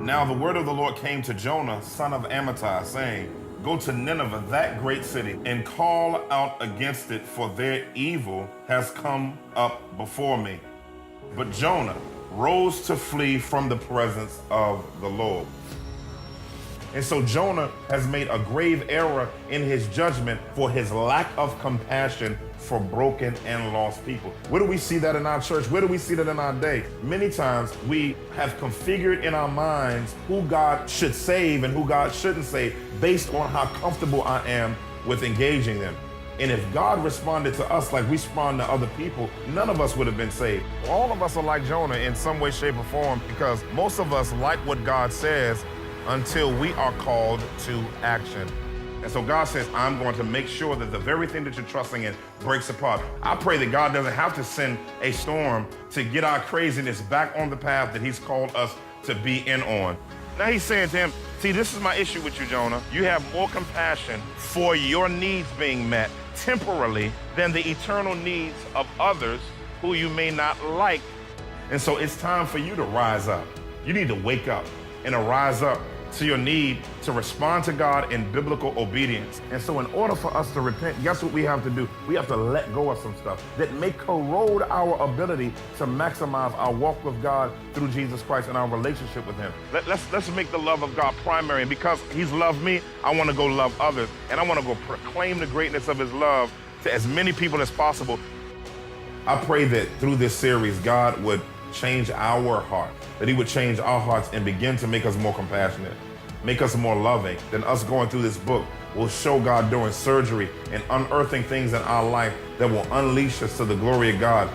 Now the word of the Lord came to Jonah, son of Amittai, saying, Go to Nineveh, that great city, and call out against it, for their evil has come up before me. But Jonah rose to flee from the presence of the Lord. And so Jonah has made a grave error in his judgment for his lack of compassion for broken and lost people. Where do we see that in our church? Where do we see that in our day? Many times we have configured in our minds who God should save and who God shouldn't save based on how comfortable I am with engaging them. And if God responded to us like we respond to other people, none of us would have been saved. All of us are like Jonah in some way, shape, or form, because most of us like what God says until we are called to action. And so God says, I'm going to make sure that the very thing that you're trusting in breaks apart. I pray that God doesn't have to send a storm to get our craziness back on the path that he's called us to be in on. Now he's saying to him, see, this is my issue with you, Jonah. You have more compassion for your needs being met temporarily than the eternal needs of others who you may not like. And so it's time for you to rise up. You need to wake up and arise up to your need to respond to God in biblical obedience. And so in order for us to repent, guess what we have to do? We have to let go of some stuff that may corrode our ability to maximize our walk with God through Jesus Christ and our relationship with him. Let's make the love of God primary. And because he's loved me, I want to go love others. And I want to go proclaim the greatness of his love to as many people as possible. I pray that through this series, God would change our heart, that he would change our hearts and begin to make us more compassionate, make us more loving. Then us going through this book will show God doing surgery and unearthing things in our life that will unleash us to the glory of God.